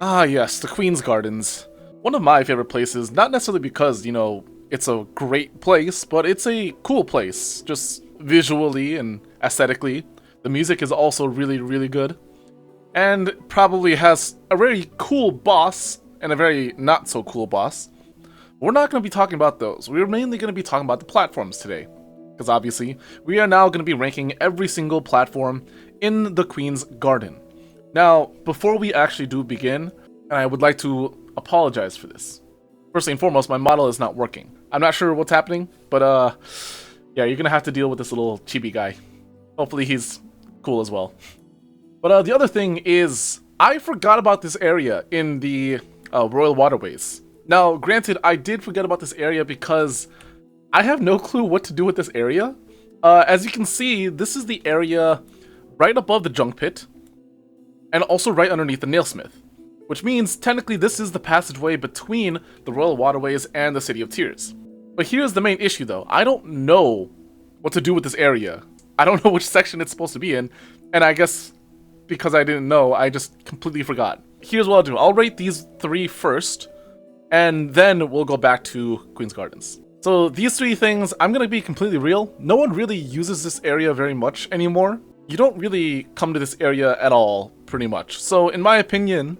Ah, yes, the Queen's Gardens. One of my favorite places, not necessarily because, it's a great place, but it's a cool place, just visually and aesthetically. The music is also really, really good, and probably has a very cool boss and a very not so cool boss. We're not going to be talking about those. We're mainly going to be talking about the platforms today, because obviously, we are now going to be ranking every single platform in the Queen's Garden. Now, before we actually do begin, and I would like to apologize for this. First and foremost, my model is not working. I'm not sure what's happening, but yeah, you're gonna have to deal with this little chibi guy. Hopefully he's cool as well. But the other thing is, I forgot about this area in the Royal Waterways. Now, granted, I did forget about this area because I have no clue what to do with this area. As you can see, this is the area right above the junk pit, and also right underneath the nailsmith, which means technically this is the passageway between the Royal Waterways and the City of Tears. But here's the main issue though, I don't know what to do with this area. I don't know which section it's supposed to be in, and I guess because I didn't know, I just completely forgot. Here's what I'll do, I'll rate these three first, and then we'll go back to Queen's Gardens. So these three things, I'm gonna be completely real, no one really uses this area very much anymore. You don't really come to this area at all, pretty much. So in my opinion,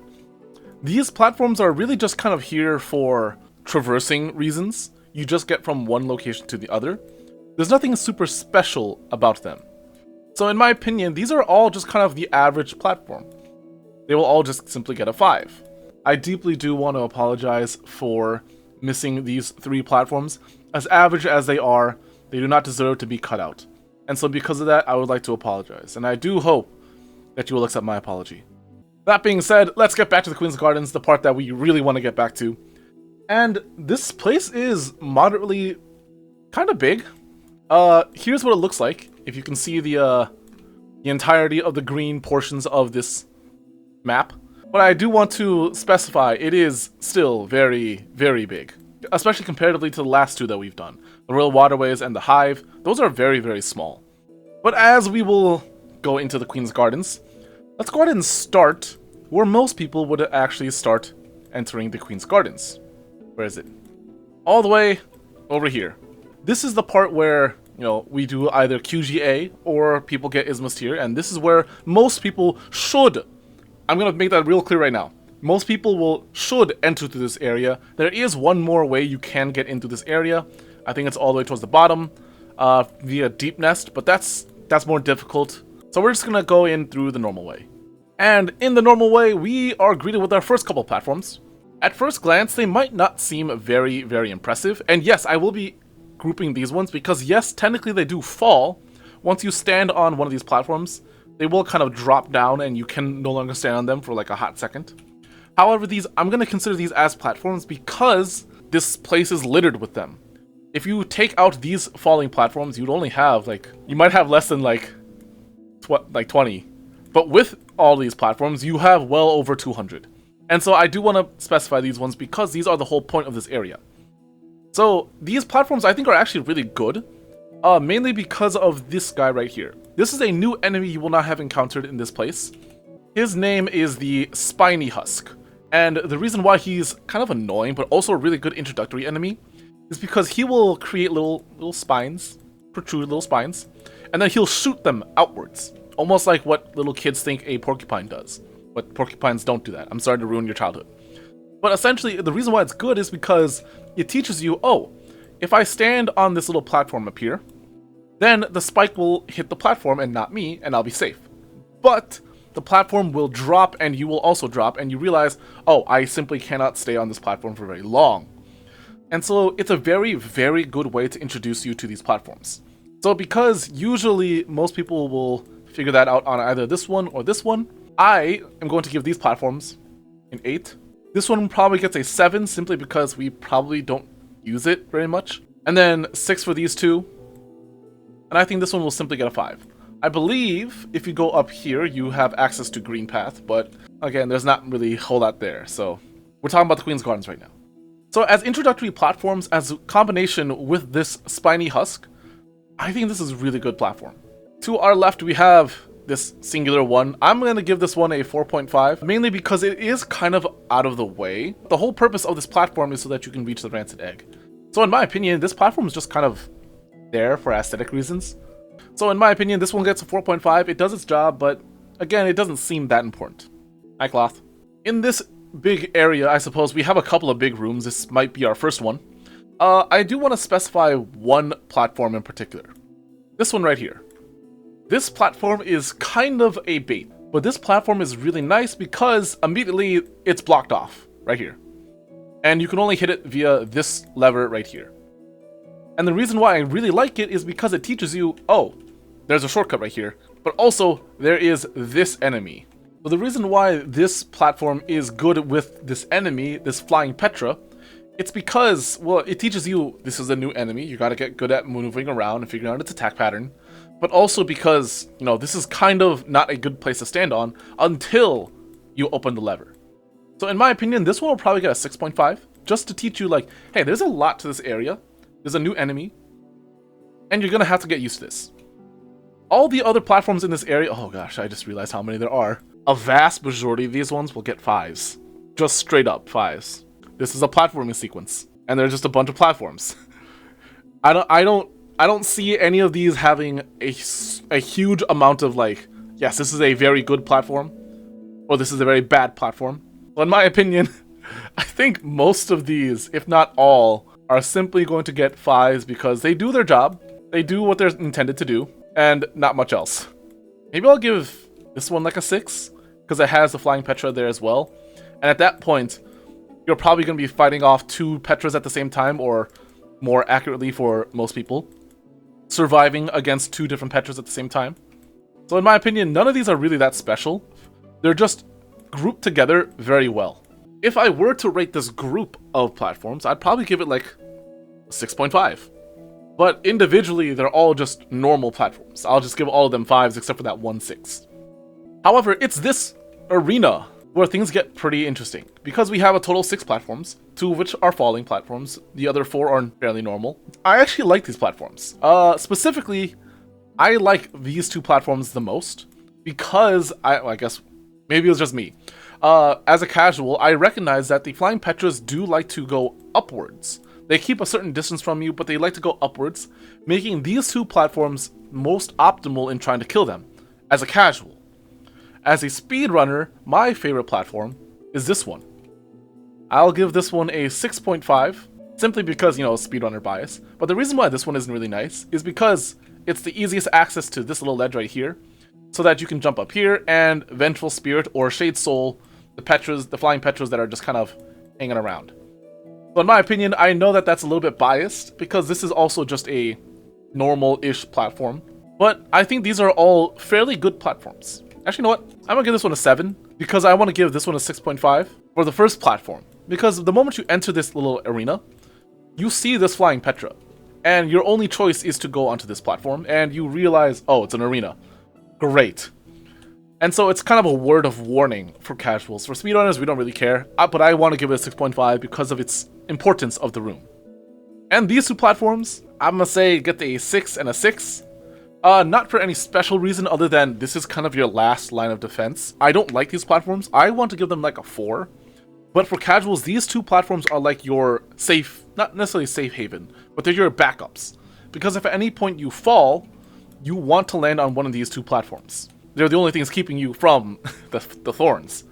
these platforms are really just kind of here for traversing reasons. You just get from one location to the other. There's nothing super special about them. So in my opinion, these are all just kind of the average platform. They will all just simply get a 5. I deeply do want to apologize for missing these three platforms. As average as they are, they do not deserve to be cut out. And so because of that, I would like to apologize. And I do hope that you will accept my apology. That being said, let's get back to the Queen's Gardens, the part that we really want to get back to. And this place is moderately kind of big. Here's what it looks like. If you can see the entirety of the green portions of this map. But I do want to specify, it is still very, very big. Especially comparatively to the last two that we've done. The Royal Waterways and the Hive, those are very, very small. But as we will go into the Queen's Gardens, let's go ahead and start where most people would actually start entering the Queen's Gardens. Where is it? All the way over here. This is the part where, we do either QGA or people get Isthmus Tier, and this is where most people should. I'm going to make that real clear right now. Most people should enter through this area. There is one more way you can get into this area. I think it's all the way towards the bottom, via Deep Nest, but that's more difficult. So we're just gonna go in through the normal way. And in the normal way, we are greeted with our first couple platforms. At first glance, they might not seem very, very impressive. And yes, I will be grouping these ones because yes, technically they do fall. Once you stand on one of these platforms, they will kind of drop down and you can no longer stand on them for like a hot second. However, I'm gonna consider these as platforms because this place is littered with them. If you take out these falling platforms, you'd only have you might have less than 20. But with all these platforms, you have well over 200. And so I do want to specify these ones because these are the whole point of this area. So these platforms I think are actually really good, mainly because of this guy right here. This is a new enemy you will not have encountered in this place. His name is the Spiny Husk. And the reason why he's kind of annoying, but also a really good introductory enemy, is because he will create little spines, protrude little spines, and then he'll shoot them outwards. Almost like what little kids think a porcupine does. But porcupines don't do that. I'm sorry to ruin your childhood. But essentially, the reason why it's good is because it teaches you, oh, if I stand on this little platform up here, then the spike will hit the platform and not me, and I'll be safe. But the platform will drop and you will also drop, and you realize, oh, I simply cannot stay on this platform for very long. And so it's a very, very good way to introduce you to these platforms. So because usually most people will figure that out on either this one or this one, I am going to give these platforms an 8. This one probably gets a 7 simply because we probably don't use it very much. And then 6 for these two. And I think this one will simply get a 5. I believe if you go up here, you have access to Green Path, but again, there's not really a whole lot there. So we're talking about the Queen's Gardens right now. So as introductory platforms, as a combination with this Spiny Husk, I think this is a really good platform. To our left, we have this singular one, I'm going to give this one a 4.5, mainly because it is kind of out of the way. The whole purpose of this platform is so that you can reach the rancid egg. So in my opinion, this platform is just kind of there for aesthetic reasons. So in my opinion, this one gets a 4.5. It does its job, but again, it doesn't seem that important. Hi, Cloth. In this big area, I suppose, we have a couple of big rooms. This might be our first one. I do want to specify one platform in particular. This one right here. This platform is kind of a bait, but this platform is really nice because immediately it's blocked off right here. And you can only hit it via this lever right here. And the reason why I really like it is because it teaches you, oh, there's a shortcut right here, but also there is this enemy. So the reason why this platform is good with this enemy, this flying Petra, it's because, well, it teaches you this is a new enemy. You got to get good at moving around and figuring out its attack pattern. But also because, you know, this is kind of not a good place to stand on until you open the lever. So in my opinion, this one will probably get a 6.5, just to teach you like, hey, there's a lot to this area. There's a new enemy, and you're going to have to get used to this. All the other platforms in this area, oh gosh, I just realized how many there are. A vast majority of these ones will get 5s. Just straight up 5s. This is a platforming sequence, and there's just a bunch of platforms. I don't see any of these having a huge amount of like, yes, this is a very good platform, or this is a very bad platform. Well, in my opinion, I think most of these, if not all, are simply going to get 5s because they do their job, they do what they're intended to do, and not much else. Maybe I'll give this one like a 6, because it has the flying Petra there as well. And at that point, you're probably going to be fighting off 2 Petras at the same time, or more accurately for most people, surviving against 2 different Petras at the same time. So in my opinion, none of these are really that special. They're just grouped together very well. If I were to rate this group of platforms, I'd probably give it like a 6.5. But individually, they're all just normal platforms. I'll just give all of them 5s except for that one 6. However, it's this arena where things get pretty interesting, because we have a total of 6 platforms, 2 of which are falling platforms, the other 4 are fairly normal. I actually like these platforms. Specifically, I like these 2 platforms the most, because, I guess, maybe it was just me. As a casual, I recognize that the flying Petras do like to go upwards. They keep a certain distance from you, but they like to go upwards, making these 2 platforms most optimal in trying to kill them, as a casual. As a speedrunner, my favorite platform is this one. I'll give this one a 6.5, simply because, you know, speedrunner bias. But the reason why this one isn't really nice is because it's the easiest access to this little ledge right here, so that you can jump up here and Vengeful Spirit or Shade Soul, the Petras, the flying Petras that are just kind of hanging around. So in my opinion, I know that that's a little bit biased, because this is also just a normal-ish platform. But I think these are all fairly good platforms. Actually, you know what? I'm going to give this one a 7, because I want to give this one a 6.5 for the first platform. Because the moment you enter this little arena, you see this flying Petra, and your only choice is to go onto this platform, and you realize, oh, it's an arena. Great. And so it's kind of a word of warning for casuals. For speedrunners, we don't really care, but I want to give it a 6.5 because of its importance of the room. And these 2 platforms, I'm going to say get a 6 and a 6. Not for any special reason other than this is kind of your last line of defense. I don't like these platforms. I want to give them like a 4. But for casuals, these 2 platforms are like your safe, not necessarily safe haven, but they're your backups. Because if at any point you fall, you want to land on one of these 2 platforms. They're the only things keeping you from the thorns.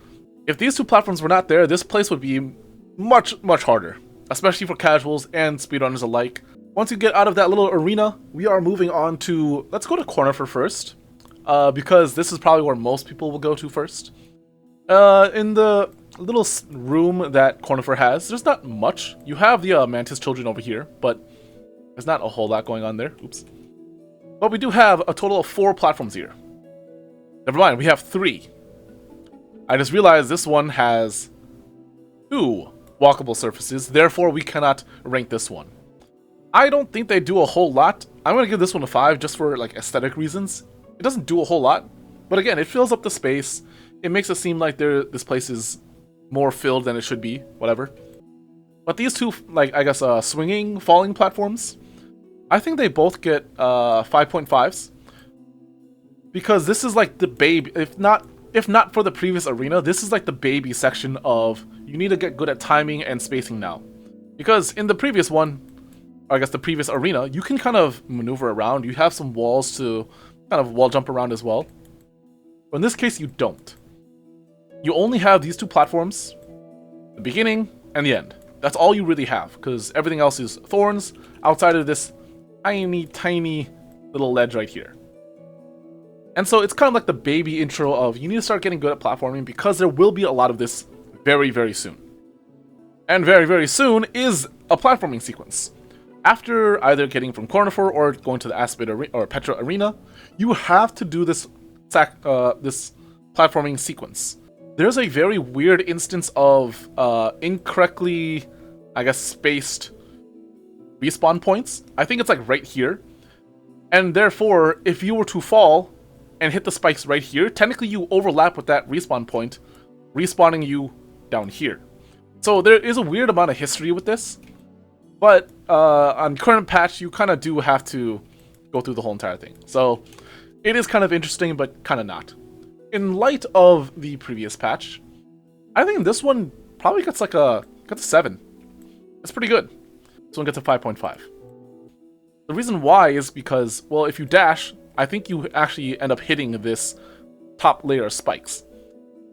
If these 2 platforms were not there, this place would be much, much harder, especially for casuals and speedrunners alike. Once you get out of that little arena, we are moving on to, let's go to Cornifer first, because this is probably where most people will go to first. In the little room that Cornifer has, there's not much. You have the Mantis children over here, but there's not a whole lot going on there. Oops. But we do have a total of 4 platforms here. Never mind, we have 3. I just realized this one has 2 walkable surfaces, therefore we cannot rank this one. I don't think they do a whole lot. I'm going to give this one a 5 just for like aesthetic reasons. It doesn't do a whole lot, but again, it fills up the space. It makes it seem like this place is more filled than it should be, whatever. But these 2, like, I guess, swinging, falling platforms, I think they both get 5.5s. because this is like the baby, if not for the previous arena, this is like the baby section of you need to get good at timing and spacing now. Because in the previous one, or I guess the previous arena, you can kind of maneuver around. You have some walls to kind of wall jump around as well. But in this case, you don't. You only have these two platforms, the beginning and the end. That's all you really have, because everything else is thorns outside of this tiny, tiny little ledge right here. And so it's kind of like the baby intro of you need to start getting good at platforming, because there will be a lot of this very, very soon. And very, very soon is a platforming sequence. After either getting from Cornifor or going to the Aspid or Petra Arena, you have to do this platforming sequence. There's a very weird instance of incorrectly, I guess, spaced respawn points. I think it's like right here. And therefore, if you were to fall and hit the spikes right here, technically you overlap with that respawn point, respawning you down here. So there is a weird amount of history with this. But on current patch, you kind of do have to go through the whole entire thing. So it is kind of interesting, but kind of not. In light of the previous patch, I think this one probably gets like a 7. It's pretty good. This one gets a 5.5. The reason why is because, well, if you dash, I think you actually end up hitting this top layer of spikes.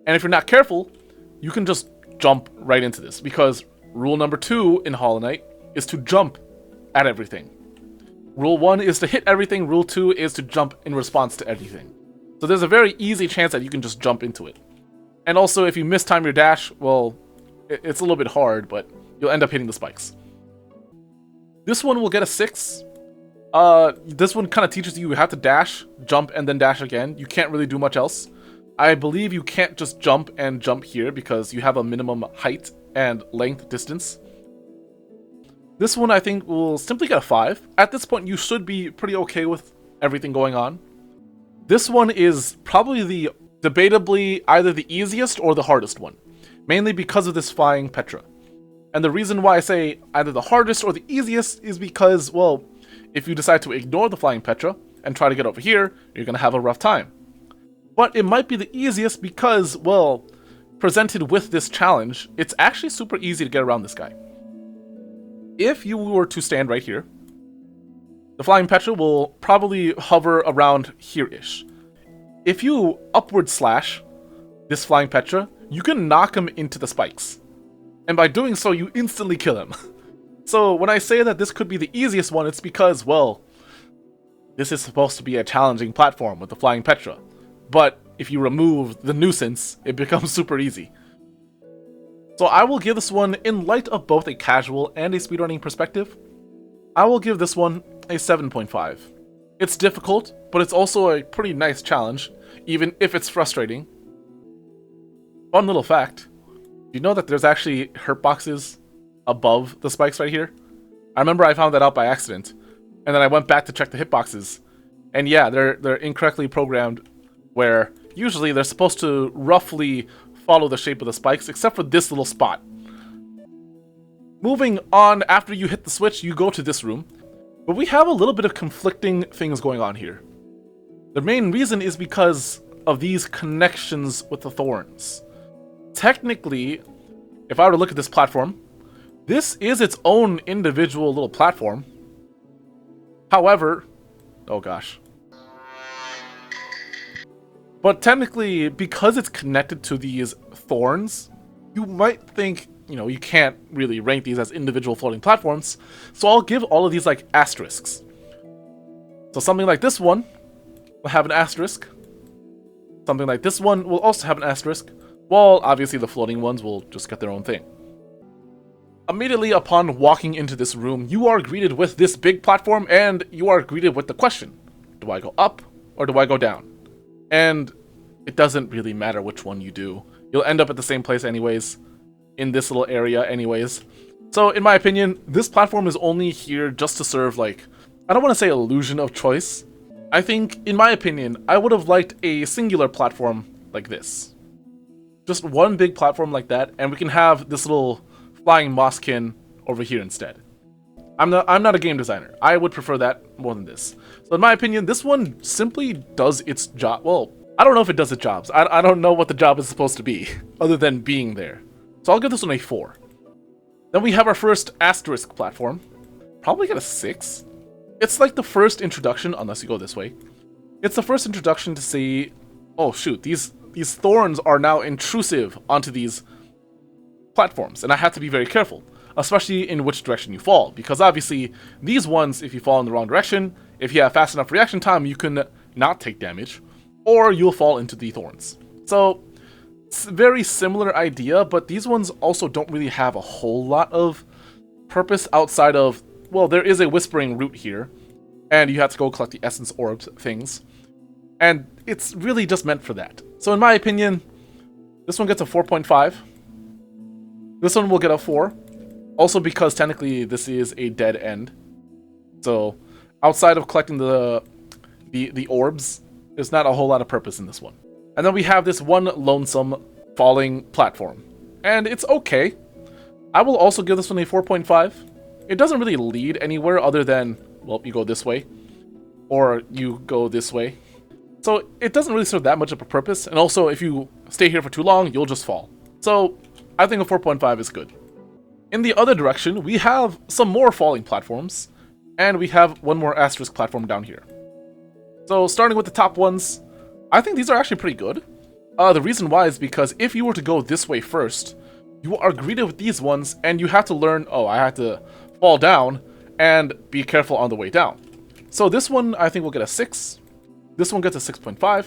And if you're not careful, you can just jump right into this, because rule number 2 in Hollow Knight is to jump at everything. Rule 1 is to hit everything, rule 2 is to jump in response to everything. So there's a very easy chance that you can just jump into it. And also, if you mistime your dash, well, it's a little bit hard, but you'll end up hitting the spikes. This one will get a 6. This one kind of teaches you have to dash, jump, and then dash again. You can't really do much else. I believe you can't just jump and jump here because you have a minimum height and length distance. This one I think will simply get a 5. At this point, you should be pretty okay with everything going on. This one is probably debatably either the easiest or the hardest one, mainly because of this flying Petra. And the reason why I say either the hardest or the easiest is because, well, if you decide to ignore the flying Petra and try to get over here, you're going to have a rough time. But it might be the easiest because, well, presented with this challenge, it's actually super easy to get around this guy. If you were to stand right here, the flying Petra will probably hover around here-ish. If you upward slash this flying Petra, you can knock him into the spikes. And by doing so, you instantly kill him. So when I say that this could be the easiest one, it's because, well, this is supposed to be a challenging platform with the flying Petra. But if you remove the nuisance, it becomes super easy. So I will give this one, in light of both a casual and a speedrunning perspective, I will give this one a 7.5. It's difficult, but it's also a pretty nice challenge, even if it's frustrating. Fun little fact, do you know that there's actually hurt boxes above the spikes right here? I remember I found that out by accident, and then I went back to check the hitboxes, and yeah, they're incorrectly programmed, where usually they're supposed to roughly follow the shape of the spikes, except for this little spot. Moving on, after you hit the switch, you go to this room, but we have a little bit of conflicting things going on here. The main reason is because of these connections with the thorns. Technically, if I were to look at this platform, this is its own individual little platform. However, oh gosh. But technically, because it's connected to these thorns, you might think, you know, you can't really rank these as individual floating platforms. So I'll give all of these like asterisks. So something like this one will have an asterisk. Something like this one will also have an asterisk. While obviously the floating ones will just get their own thing. Immediately upon walking into this room, you are greeted with this big platform, and you are greeted with the question, do I go up or do I go down? And it doesn't really matter which one you do. You'll end up at the same place anyways, in this little area anyways. So in my opinion, this platform is only here just to serve, like, I don't want to say illusion of choice. I think, in my opinion, I would have liked a singular platform like this. Just one big platform like that, and we can have this little flying Mosskin over here instead. I'm not a game designer. I would prefer that more than this. So in my opinion, this one simply does its job. Well, I don't know if it does its jobs. I don't know what the job is supposed to be, other than being there. So I'll give this one a 4. Then we have our first asterisk platform. Probably get a 6. It's like the first introduction, unless you go this way. It's the first introduction to see, oh shoot, these thorns are now intrusive onto these platforms, and I have to be very careful, especially in which direction you fall, because obviously these ones, if you fall in the wrong direction, if you have fast enough reaction time, you can not take damage, or you'll fall into the thorns. So it's a very similar idea, but these ones also don't really have a whole lot of purpose outside of, well, there is a whispering root here, and you have to go collect the essence orbs things, and it's really just meant for that. So in my opinion, this one gets a 4.5. This one will get a 4. Also because technically this is a dead end. So outside of collecting the orbs, there's not a whole lot of purpose in this one. And then we have this one lonesome falling platform. And it's okay. I will also give this one a 4.5. It doesn't really lead anywhere other than, well, you go this way. Or you go this way. So it doesn't really serve that much of a purpose. And also, if you stay here for too long, you'll just fall. So I think a 4.5 is good. In the other direction, we have some more falling platforms. And we have one more asterisk platform down here. So starting with the top ones, I think these are actually pretty good. The reason why is because if you were to go this way first, you are greeted with these ones, and you have to learn, oh, I have to fall down and be careful on the way down. So this one, I think, will get a 6. This one gets a 6.5.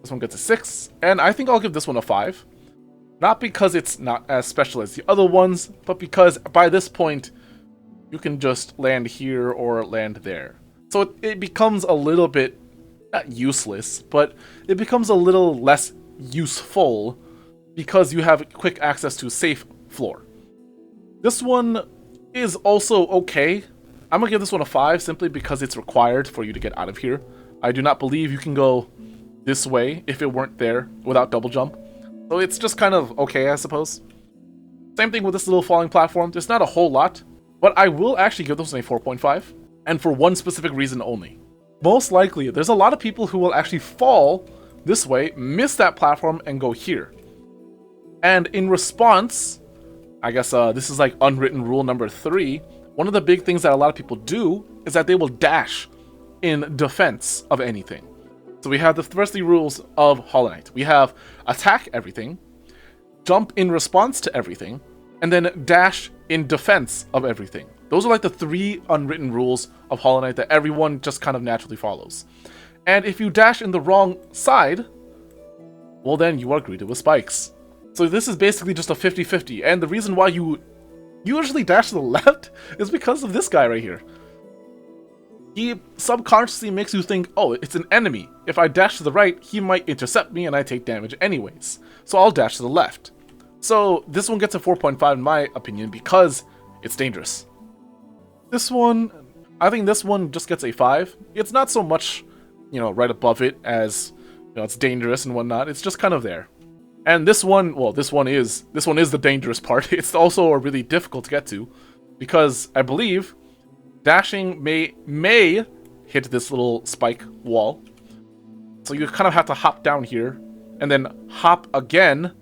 This one gets a 6. And I think I'll give this one a 5. Not because it's not as special as the other ones, but because by this point, you can just land here or land there. So it becomes a little bit, not useless, but it becomes a little less useful because you have quick access to safe floor. This one is also okay. I'm gonna give this one a 5 simply because it's required for you to get out of here. I do not believe you can go this way if it weren't there without double jump. So it's just kind of okay, I suppose. Same thing with this little falling platform. There's not a whole lot, but I will actually give this one a 4.5, and for one specific reason only. Most likely, there's a lot of people who will actually fall this way, miss that platform, and go here. And in response, I guess this is like unwritten rule number 3, one of the big things that a lot of people do is that they will dash in defense of anything. So we have the first 3 rules of Hollow Knight. We have attack everything, jump in response to everything, and then dash in defense of everything. Those are like the 3 unwritten rules of Hollow Knight that everyone just kind of naturally follows. And if you dash in the wrong side, well then you are greeted with spikes. So this is basically just a 50-50, and the reason why you usually dash to the left is because of this guy right here. He subconsciously makes you think, oh, it's an enemy. If I dash to the right, he might intercept me and I take damage anyways. So I'll dash to the left. So this one gets a 4.5 in my opinion because it's dangerous. This one, I think this one just gets a 5. It's not so much, right above it as, it's dangerous and whatnot. It's just kind of there. And this one, well, this one is the dangerous part. It's also really difficult to get to because I believe dashing may hit this little spike wall. So you kind of have to hop down here and then hop again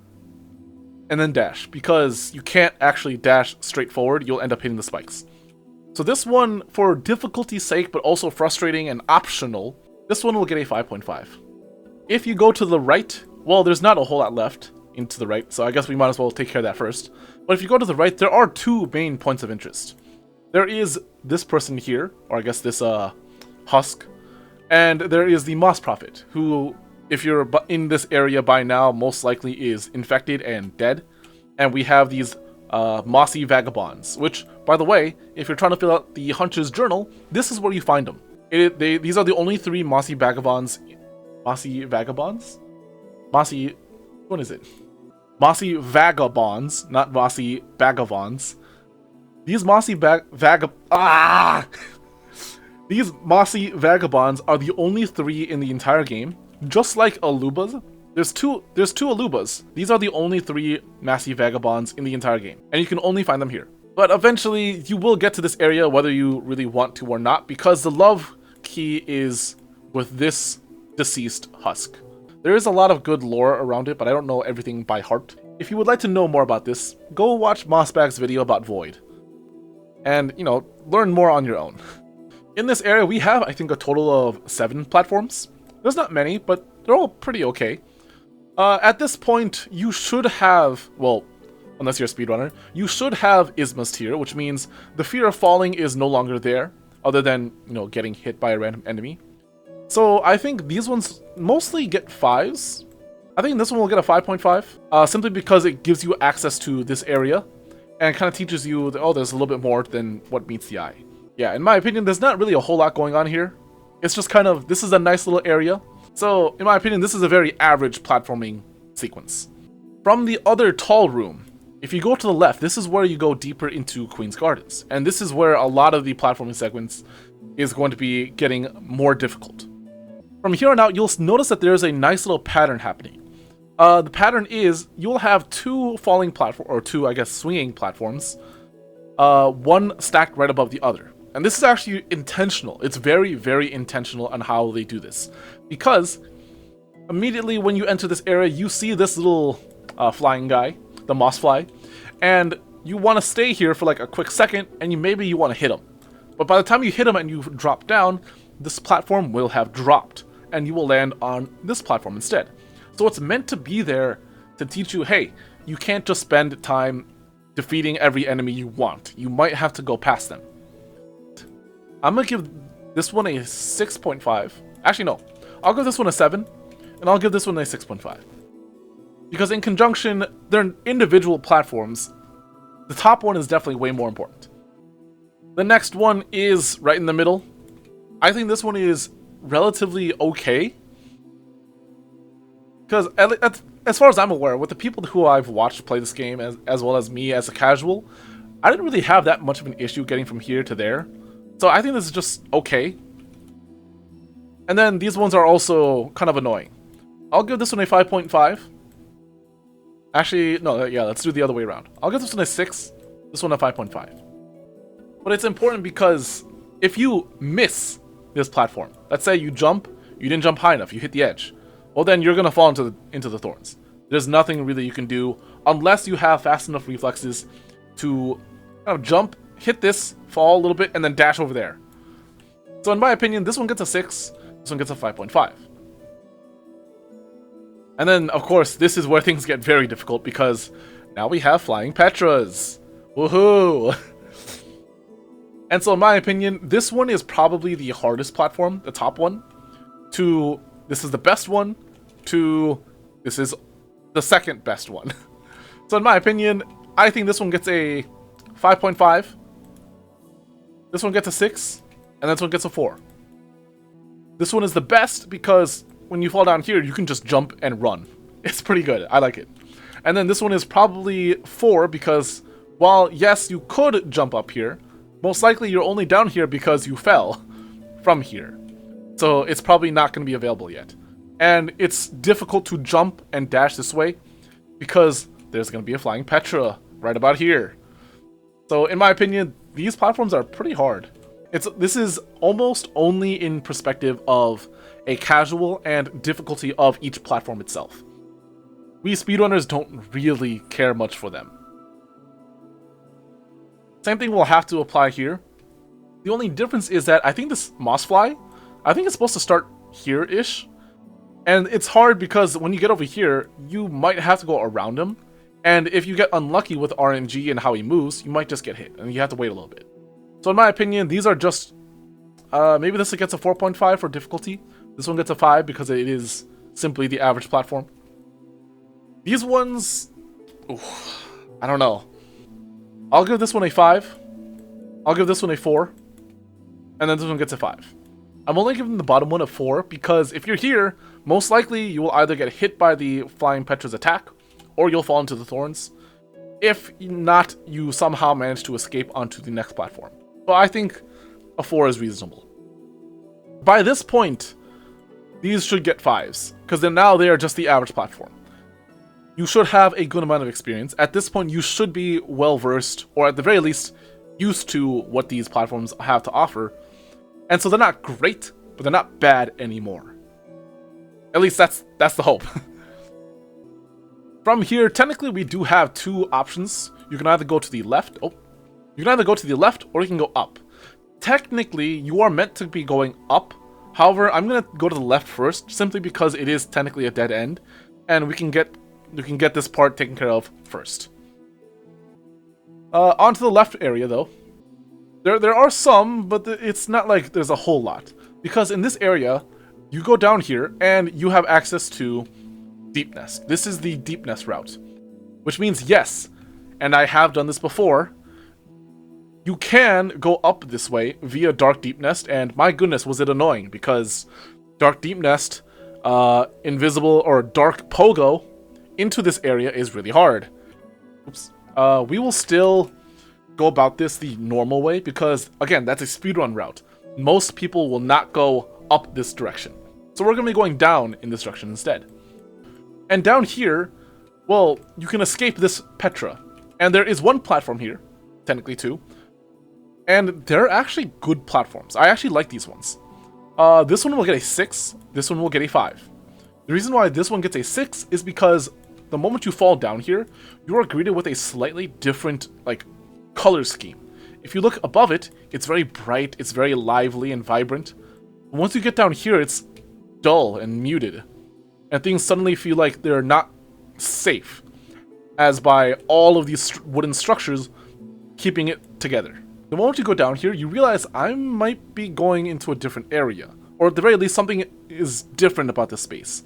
and then dash because you can't actually dash straight forward. You'll end up hitting the spikes. So this one, for difficulty's sake, but also frustrating and optional, this one will get a 5.5. If you go to the right, well, there's not a whole lot left into the right, so I guess we might as well take care of that first. But if you go to the right, there are 2 main points of interest. There is this person here, or I guess this husk, and there is the Moss Prophet, who, if you're in this area by now, most likely is infected and dead. And we have these mossy vagabonds, which, by the way, if you're trying to fill out the Hunter's Journal, this is where you find them. These are the only 3 mossy vagabonds. Mossy vagabonds? Mossy, what is it? Mossy vagabonds, not mossy vagabonds. These mossy These mossy vagabonds are the only 3 in the entire game. Just like Alubas, there's two Alubas. These are the only 3 mossy vagabonds in the entire game, and you can only find them here. But eventually, you will get to this area whether you really want to or not, because the love key is with this deceased husk. There is a lot of good lore around it, but I don't know everything by heart. If you would like to know more about this, go watch Mossbag's video about Void. And, you know, learn more on your own. In this area, we have, I think, a total of 7 platforms. There's not many, but they're all pretty okay. At this point, you should have, well, unless you're a speedrunner, you should have Isma's Tear, which means the fear of falling is no longer there, other than, you know, getting hit by a random enemy. So I think these ones mostly get 5s. I think this one will get a 5.5, simply because it gives you access to this area, and kind of teaches you that, oh, there's a little bit more than what meets the eye. Yeah, in my opinion, there's not really a whole lot going on here. It's just kind of, this is a nice little area. So, in my opinion, this is a very average platforming sequence. From the other tall room, if you go to the left, this is where you go deeper into Queen's Gardens. And this is where a lot of the platforming sequence is going to be getting more difficult. From here on out, you'll notice that there's a nice little pattern happening. The pattern is, you'll have 2 falling platforms, or 2, I guess, swinging platforms. One stacked right above the other. And this is actually intentional. It's very, very intentional on how they do this. Because immediately when you enter this area, you see this little flying guy, the moss fly, and you want to stay here for like a quick second, and maybe you want to hit him. But by the time you hit him and you drop down, this platform will have dropped, and you will land on this platform instead. So it's meant to be there to teach you, hey, you can't just spend time defeating every enemy you want. You might have to go past them. I'm going to give this one a 6.5. Actually, no. I'll give this one a 7, and I'll give this one a 6.5. Because in conjunction, they're individual platforms. The top one is definitely way more important. The next one is right in the middle. I think this one is relatively okay. Because as far as I'm aware, with the people who I've watched play this game, as well as me as a casual, I didn't really have that much of an issue getting from here to there. So I think this is just okay. And then these ones are also kind of annoying. I'll give this one a 5.5. Actually, no, yeah, let's do the other way around. I'll give this one a 6, this one a 5.5. But it's important because if you miss this platform, let's say you jump, you didn't jump high enough, you hit the edge, well then you're going to fall into the thorns. There's nothing really you can do unless you have fast enough reflexes to kind of jump, hit this, fall a little bit, and then dash over there. So in my opinion, this one gets a 6, this one gets a 5.5. And then, of course, this is where things get very difficult because now we have Flying Petras. Woohoo! And so in my opinion, this one is probably the hardest platform, the top one, to this is the best one, to this is the second best one. So in my opinion, I think this one gets a 5.5. This one gets a 6, and this one gets a 4. This one is the best because when you fall down here, you can just jump and run. It's pretty good. I like it. And then this one is probably 4 because while, yes, you could jump up here, most likely you're only down here because you fell from here. So it's probably not going to be available yet. And it's difficult to jump and dash this way because there's going to be a Flying Petra right about here. So in my opinion, these platforms are pretty hard. This is almost only in perspective of a casual and difficulty of each platform itself. We speedrunners don't really care much for them. Same thing will have to apply here. The only difference is that I think this Mossfly, I think it's supposed to start here-ish. And it's hard because when you get over here, you might have to go around him. And if you get unlucky with RNG and how he moves, you might just get hit, and you have to wait a little bit. So in my opinion, these are just... maybe this gets a 4.5 for difficulty. This one gets a 5 because it is simply the average platform. These ones... oof, I don't know. I'll give this one a 5. I'll give this one a 4. And then this one gets a 5. I'm only giving the bottom one a 4 because if you're here, most likely you will either get hit by the Flying Petra's attack, or you'll fall into the thorns. If not, you somehow manage to escape onto the next platform. So I think a 4 is reasonable. By this point, these should get 5s, because then now they are just the average platform. you should have a good amount of experience. At this point, you should be well versed, or at the very least, used to what these platforms have to offer. And so they're not great, but they're not bad anymore. At least that's the hope. From here, technically we do have two options. You can either go to the left. Oh, you can either go to the left or you can go up. Technically, you are meant to be going up. However, I'm gonna go to the left first, simply because it is technically a dead end, and we can get this part taken care of first. Onto the left area though. There are some, but it's not like there's a whole lot. Because in this area, you go down here and you have access to Deep Nest. This is the Deep Nest route. Which means, yes, and I have done this before, you can go up this way via Dark Deep Nest, and my goodness, was it annoying, because Dark Deep Nest, Invisible, or Dark Pogo into this area is really hard. Oops. We will still go about this the normal way, because, again, that's a speedrun route. Most people will not go up this direction. So we're going to be going down in this direction instead. And down here, well, you can escape this Petra. And there is one platform here, technically two. And they're actually good platforms. I actually like these ones. This one will get a 6, this one will get a 5. The reason why this one gets a 6 is because the moment you fall down here, you are greeted with a slightly different, like, color scheme. If you look above it, it's very bright, it's very lively and vibrant. Once you get down here, it's dull and muted. And things suddenly feel like they're not safe, as by all of these wooden structures keeping it together. The moment you go down here, you realize I might be going into a different area. Or at the very least, something is different about this space.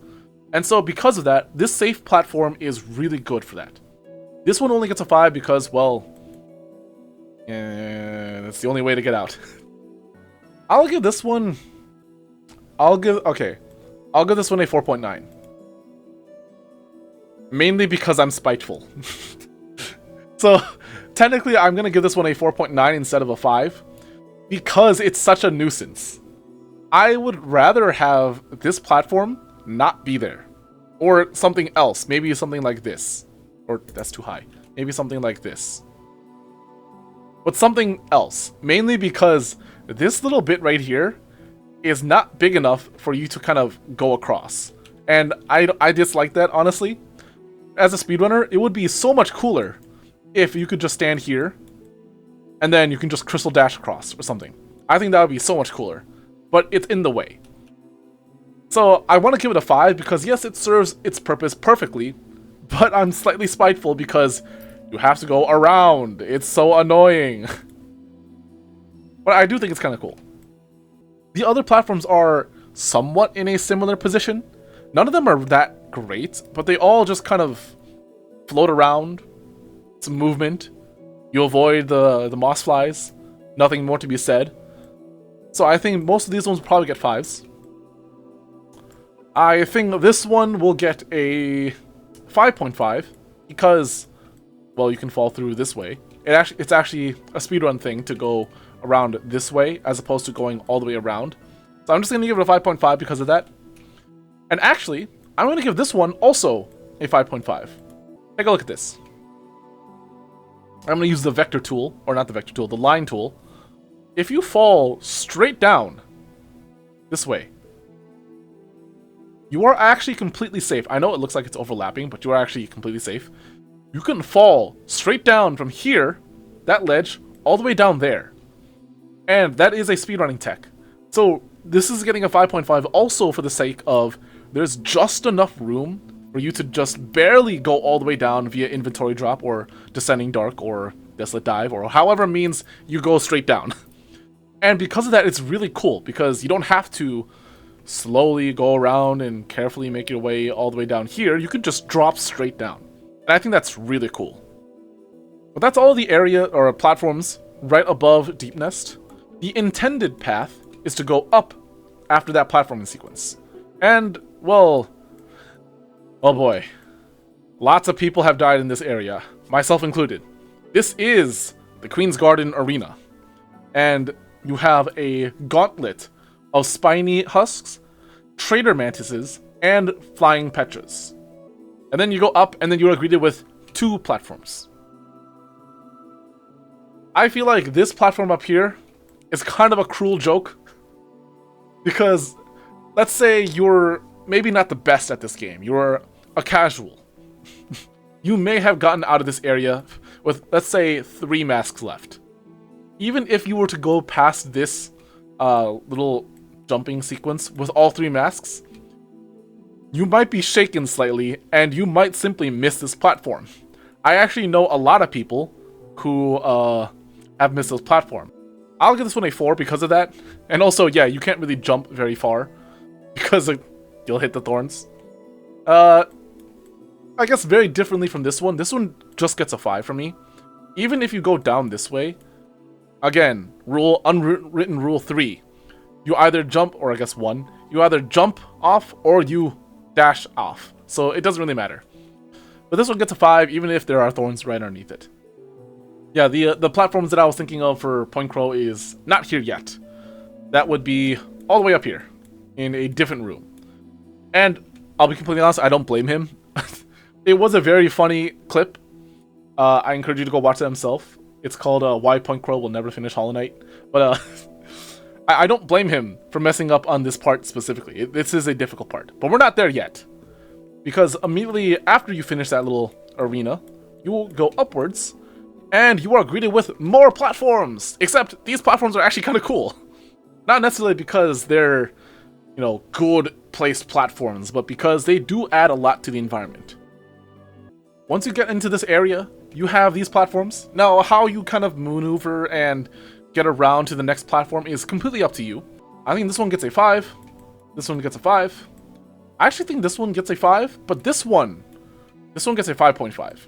And so because of that, this safe platform is really good for that. This one only gets a 5 because, well, that's the only way to get out. I'll give this one... I'll give this one a 4.9. Mainly because I'm spiteful. So, technically, I'm going to give this one a 4.9 instead of a 5. Because it's such a nuisance. I would rather have this platform not be there. Or something else. Maybe something like this. Or, that's too high. Maybe something like this. But something else. Mainly because this little bit right here is not big enough for you to kind of go across. And I dislike that, honestly. As a speedrunner, it would be so much cooler if you could just stand here and then you can just crystal dash across or something. I think that would be so much cooler. But it's in the way. So I want to give it a 5 because yes, it serves its purpose perfectly, but I'm slightly spiteful because you have to go around. It's so annoying. But I do think it's kind of cool. The other platforms are somewhat in a similar position. None of them are that great, but they all just kind of float around. Some movement. You avoid the moss flies. Nothing more to be said. So I think most of these ones will probably get 5s. I think this one will get a 5.5 because, well, you can fall through this way. It's actually a speedrun thing to go around this way as opposed to going all the way around. So I'm just going to give it a 5.5 because of that. And actually, I'm going to give this one also a 5.5. Take a look at this. I'm going to use the vector tool, or not the vector tool, the line tool. If you fall straight down this way, you are actually completely safe. I know it looks like it's overlapping, but you are actually completely safe. You can fall straight down from here, that ledge, all the way down there. And that is a speedrunning tech. So this is getting a 5.5 also for the sake of there's just enough room for you to just barely go all the way down via inventory drop or descending dark or desolate dive or however means you go straight down. And because of that, it's really cool because you don't have to slowly go around and carefully make your way all the way down here. You can just drop straight down. And I think that's really cool. But that's all the area or platforms right above Deep Nest. The intended path is to go up after that platforming sequence. And, well, oh boy. Lots of people have died in this area, myself included. This is the Queen's Garden Arena. And you have a gauntlet of spiny husks, trader mantises, and flying petras. And then you go up, and then you are greeted with 2 platforms. I feel like this platform up here is kind of a cruel joke. Because, let's say you're maybe not the best at this game. You're a casual. You may have gotten out of this area with, let's say, 3 masks left. Even if you were to go past this little jumping sequence with all 3 masks, you might be shaken slightly, and you might simply miss this platform. I actually know a lot of people who have missed this platform. I'll give this one a 4 because of that. And also, yeah, you can't really jump very far because you'll hit the thorns. I guess very differently from this one just gets a 5 for me. Even if you go down this way, again, unwritten rule 3. You either jump, or I guess 1, you either jump off or you dash off. So it doesn't really matter. But this one gets a 5 even if there are thorns right underneath it. Yeah, the platforms that I was thinking of for Point Crow is not here yet. That would be all the way up here in a different room. And I'll be completely honest, I don't blame him. It was a very funny clip. I encourage you to go watch that himself. It's called Why Point Crow Will Never Finish Hollow Knight. But I don't blame him for messing up on this part specifically. This is a difficult part. But we're not there yet. Because immediately after you finish that little arena, you will go upwards, and you are greeted with more platforms! Except these platforms are actually kind of cool. Not necessarily because they're, good placed platforms, but because they do add a lot to the environment. Once you get into this area, you have these platforms. Now, how you kind of maneuver and get around to the next platform is completely up to you. I think this one gets a 5. This one gets a 5. I actually think this one gets a 5, but this one gets a 5.5.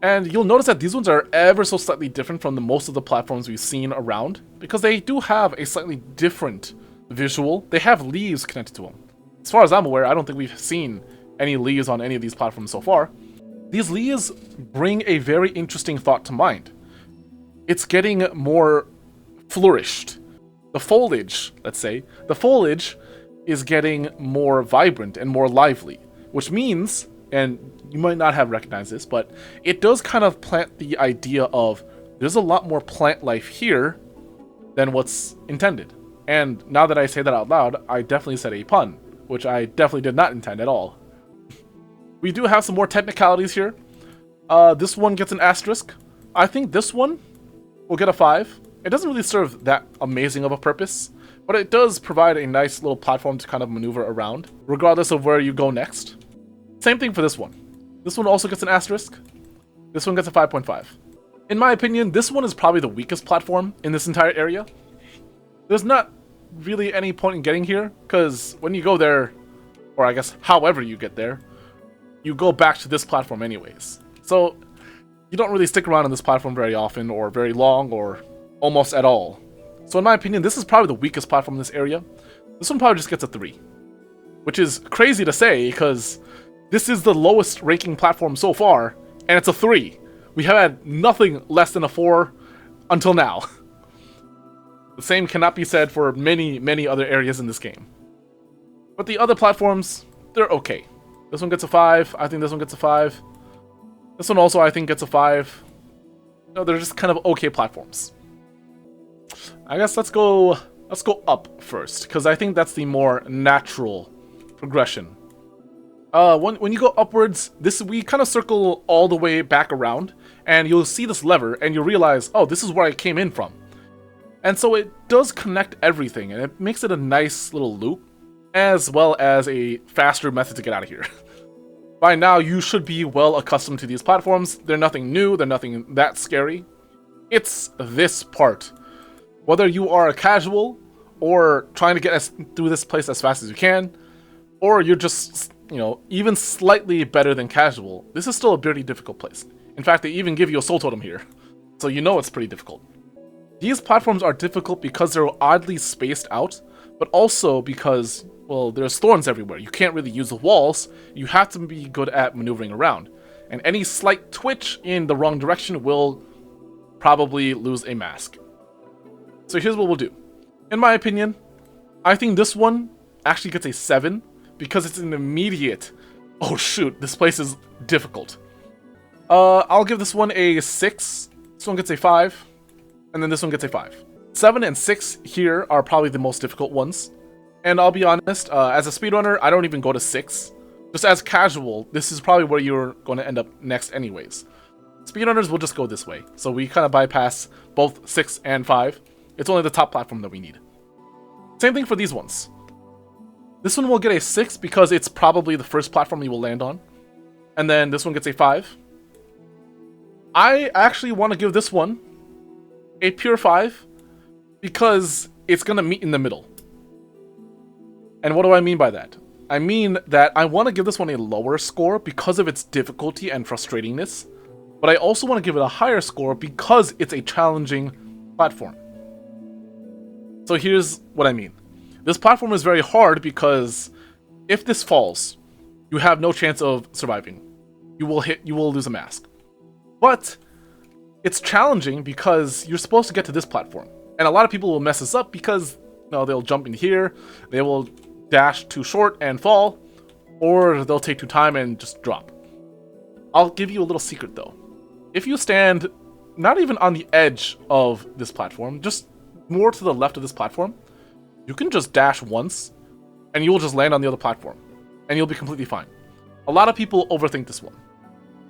And you'll notice that these ones are ever so slightly different from most of the platforms we've seen around, because they do have a slightly different visual. They have leaves connected to them. As far as I'm aware, I don't think we've seen any leaves on any of these platforms so far. These leaves bring a very interesting thought to mind. It's getting more flourished. The foliage, let's say, the foliage is getting more vibrant and more lively, which means, and you might not have recognized this, but it does kind of plant the idea of there's a lot more plant life here than what's intended. And now that I say that out loud, I definitely said a pun, which I definitely did not intend at all. We do have some more technicalities here. This one gets an asterisk. I think this one will get a 5. It doesn't really serve that amazing of a purpose, but it does provide a nice little platform to kind of maneuver around, regardless of where you go next. Same thing for this one. This one also gets an asterisk. This one gets a 5.5. In my opinion, this one is probably the weakest platform in this entire area. There's not really any point in getting here, because when you go there, or I guess however you get there, you go back to this platform anyways. So you don't really stick around on this platform very often, or very long, or almost at all. So in my opinion, this is probably the weakest platform in this area. This one probably just gets a 3. Which is crazy to say, because this is the lowest ranking platform so far, and it's a 3. We have had nothing less than a 4 until now. The same cannot be said for many, many other areas in this game. But the other platforms, they're okay. This one gets a 5. I think this one gets a 5. This one also, I think, gets a 5. No, they're just kind of okay platforms. I guess let's go up first, because I think that's the more natural progression. When you go upwards, we kind of circle all the way back around, and you'll see this lever, and you'll realize, oh, this is where I came in from. And so it does connect everything, and it makes it a nice little loop, as well as a faster method to get out of here. By now, you should be well accustomed to these platforms. They're nothing new, they're nothing that scary. It's this part. Whether you are a casual, or trying to get through this place as fast as you can, or you're just, even slightly better than casual, this is still a pretty difficult place. In fact, they even give you a soul totem here, so you know it's pretty difficult. These platforms are difficult because they're oddly spaced out, but also because, well, there's thorns everywhere. You can't really use the walls. You have to be good at maneuvering around. And any slight twitch in the wrong direction will probably lose a mask. So here's what we'll do. In my opinion, I think this one actually gets a 7 because it's an immediate Oh shoot, this place is difficult. I'll give this one a 6. This one gets a 5. And then this one gets a 5. 7 and 6 here are probably the most difficult ones. And I'll be honest, as a speedrunner, I don't even go to 6. Just as casual, this is probably where you're going to end up next anyways. Speedrunners will just go this way. So we kind of bypass both 6 and 5. It's only the top platform that we need. Same thing for these ones. This one will get a 6 because it's probably the first platform you will land on. And then this one gets a 5. I actually want to give this one a pure 5 because it's going to meet in the middle. And what do I mean by that? I mean that I want to give this one a lower score because of its difficulty and frustratingness, but I also want to give it a higher score because it's a challenging platform. So here's what I mean. This platform is very hard because if this falls, you have no chance of surviving. You will lose a mask. But it's challenging because you're supposed to get to this platform. And a lot of people will mess this up because they'll jump in here, they will dash too short and fall, or they'll take too time and just drop. I'll give you a little secret though. If you stand not even on the edge of this platform, just more to the left of this platform, you can just dash once and you'll just land on the other platform and you'll be completely fine. A lot of people overthink this one.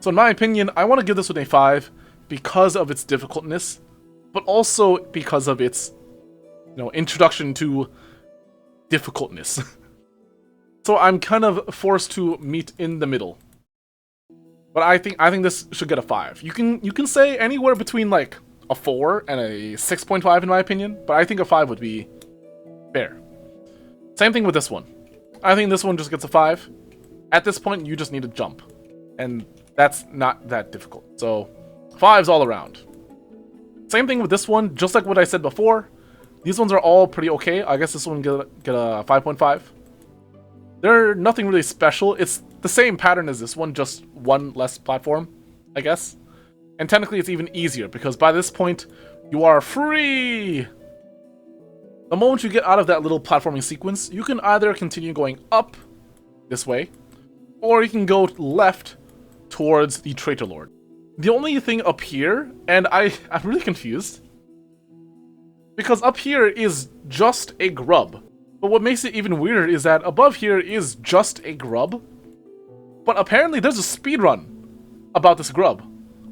So in my opinion, I want to give this one a 5 because of its difficultness, but also because of its introduction to difficultness. So I'm kind of forced to meet in the middle. But I think this should get a 5. You can say anywhere between like a 4 and a 6.5 in my opinion, but I think a 5 would be fair. Same thing with this one. I think this one just gets a 5. At this point, you just need to jump. And that's not that difficult. So 5s all around. Same thing with this one, just like what I said before. These ones are all pretty okay. I guess this one get a 5.5. They're nothing really special. It's the same pattern as this one, just one less platform, I guess. And technically it's even easier because by this point, you are free! The moment you get out of that little platforming sequence, you can either continue going up this way, or you can go left towards the Traitor Lord. The only thing up here, and I'm really confused, because up here is just a grub. But what makes it even weirder is that above here is just a grub. But apparently there's a speedrun about this grub.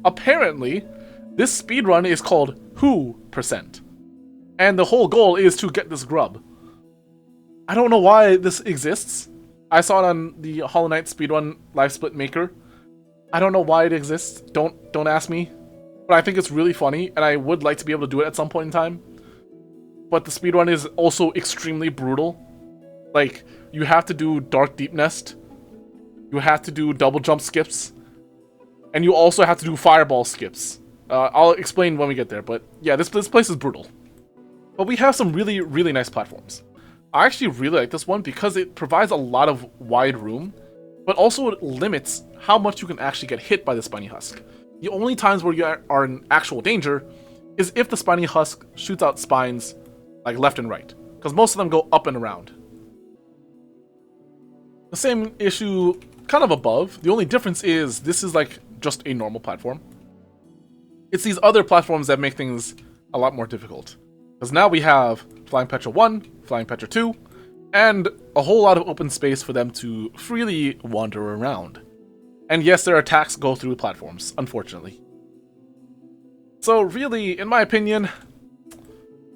Apparently, this speedrun is called Who%. And the whole goal is to get this grub. I don't know why this exists. I saw it on the Hollow Knight speedrun live split maker. I don't know why it exists. Don't ask me. But I think it's really funny, and I would like to be able to do it at some point in time. But the speedrun is also extremely brutal. Like, you have to do Dark Deep Nest. You have to do double jump skips. And you also have to do fireball skips. I'll explain when we get there, but yeah, this place is brutal. But we have some really, really nice platforms. I actually really like this one because it provides a lot of wide room, but also it limits how much you can actually get hit by the Spiny Husk. The only times where you are in actual danger is if the Spiny Husk shoots out spines like left and right, because most of them go up and around. The same issue kind of above. The only difference is this is like just a normal platform. It's these other platforms that make things a lot more difficult. Because now we have Flying Petra 1, Flying Petra 2, and a whole lot of open space for them to freely wander around. And yes, their attacks go through platforms, unfortunately. So really, in my opinion,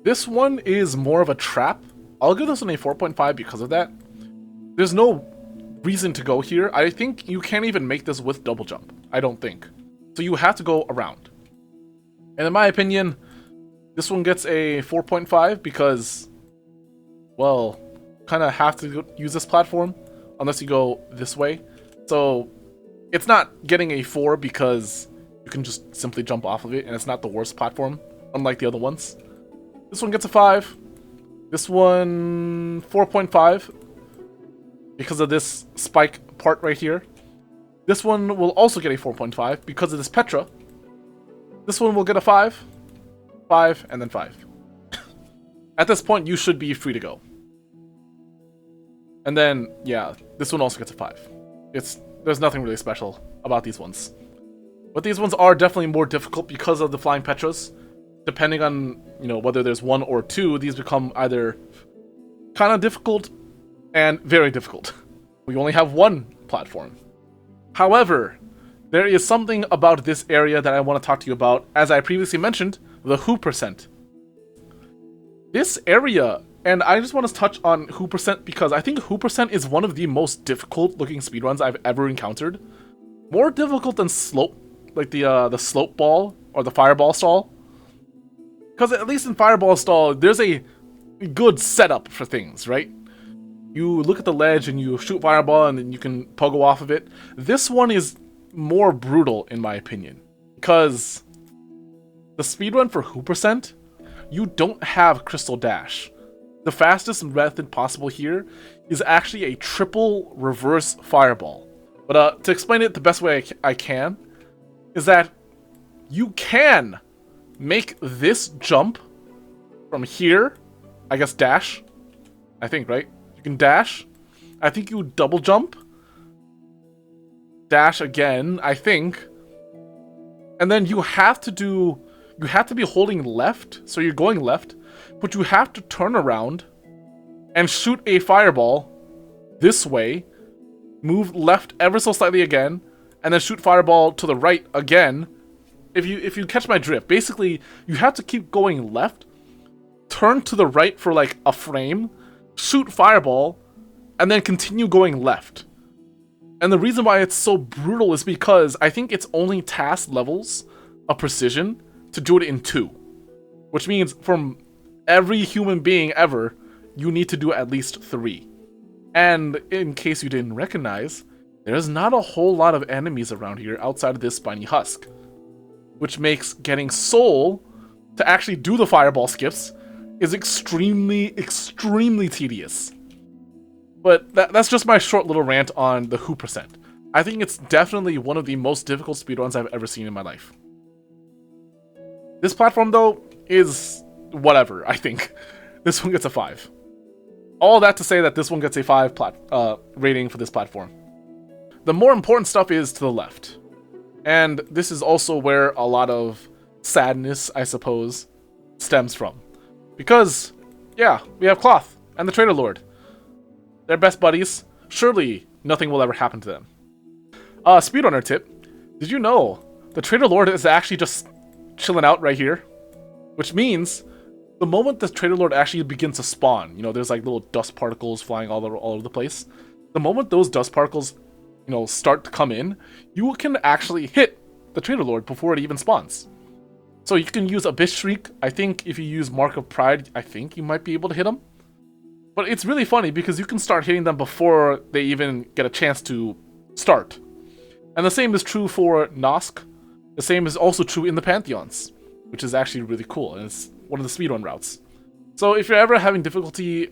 this one is more of a trap. I'll give this one a 4.5 because of that. There's no reason to go here. I think you can't even make this with double jump. I don't think. So you have to go around. And in my opinion, this one gets a 4.5 because, well, kind of have to use this platform unless you go this way. So it's not getting a 4 because you can just simply jump off of it and it's not the worst platform, unlike the other ones. This one gets a 5. This one, 4.5 because of this spike part right here. This one will also get a 4.5 because of this Petra. This one will get a 5, 5, and then 5. At this point, you should be free to go. And then, yeah, this one also gets a 5. It's there's nothing really special about these ones. But these ones are definitely more difficult because of the Flying Petras. Depending on, whether there's one or two, these become either kind of difficult and very difficult. We only have one platform. However, there is something about this area that I want to talk to you about. As I previously mentioned, the Who%. This area, and I just want to touch on Who% because I think Who% is one of the most difficult looking speedruns I've ever encountered. More difficult than Slope, like the Slope Ball or the Fireball Stall. Because at least in Fireball Stall, there's a good setup for things, right? You look at the ledge and you shoot Fireball and then you can pogo off of it. This one is more brutal in my opinion. Because the speedrun for Who%, you don't have Crystal Dash. The fastest method possible here is actually a triple reverse Fireball. But to explain it the best way I can, is that you can make this jump from here, I guess dash, I think, right? You can dash, I think you double jump, dash again, I think, and then you have to be holding left, so you're going left, but you have to turn around and shoot a fireball this way, move left ever so slightly again, and then shoot fireball to the right again. If you catch my drift, basically you have to keep going left, turn to the right for like a frame, shoot fireball, and then continue going left. And the reason why it's so brutal is because I think it's only task levels of precision to do it in 2. Which means from every human being ever, you need to do at least 3. And in case you didn't recognize, there's not a whole lot of enemies around here outside of this spiny husk. Which makes getting Soul to actually do the fireball skips is extremely, extremely tedious. But that's just my short little rant on the Who%. I think it's definitely one of the most difficult speedruns I've ever seen in my life. This platform, though, is whatever, I think. This one gets a 5. All that to say that this one gets a 5 rating for this platform. The more important stuff is to the left. And this is also where a lot of sadness, I suppose, stems from. Because, yeah, we have Cloth and the Trader Lord. They're best buddies. Surely nothing will ever happen to them. Speedrunner tip. Did you know the Trader Lord is actually just chilling out right here? Which means the moment the Trader Lord actually begins to spawn, there's like little dust particles flying all over the place. The moment those dust particles, start to come in, you can actually hit the Trader Lord before it even spawns. So you can use Abyss Shriek. I think if you use Mark of Pride, I think you might be able to hit them. But it's really funny because you can start hitting them before they even get a chance to start. And the same is true for Nosk. The same is also true in the Pantheons, which is actually really cool, and it's one of the speedrun routes. So if you're ever having difficulty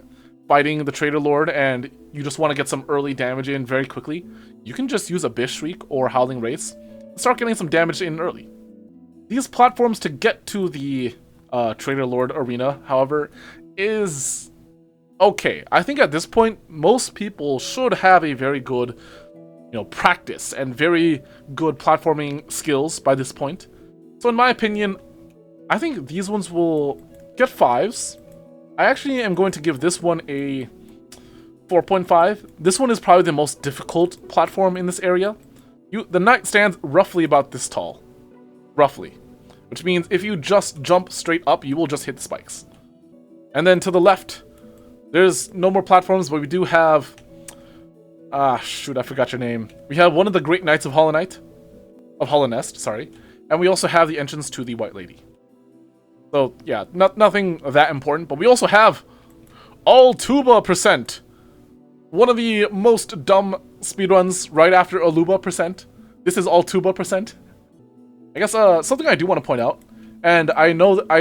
fighting the Trader Lord and you just want to get some early damage in very quickly, you can just use Abyss Shriek or Howling Wraiths and start getting some damage in early. These platforms to get to the Trader Lord arena, however, is okay. I think at this point, most people should have a very good, practice and very good platforming skills by this point. So in my opinion, I think these ones will get 5s. I actually am going to give this one a 4.5. This one is probably the most difficult platform in this area. The knight stands roughly about this tall. Roughly. Which means if you just jump straight up, you will just hit the spikes. And then to the left, there's no more platforms, but we do have... shoot, I forgot your name. We have one of the Great Knights of Hollow Nest, sorry. And we also have the entrance to the White Lady. So, yeah, nothing that important. But we also have Altuba%. One of the most dumb speedruns right after Aluba%. This is Altuba%. I guess something I do want to point out, and I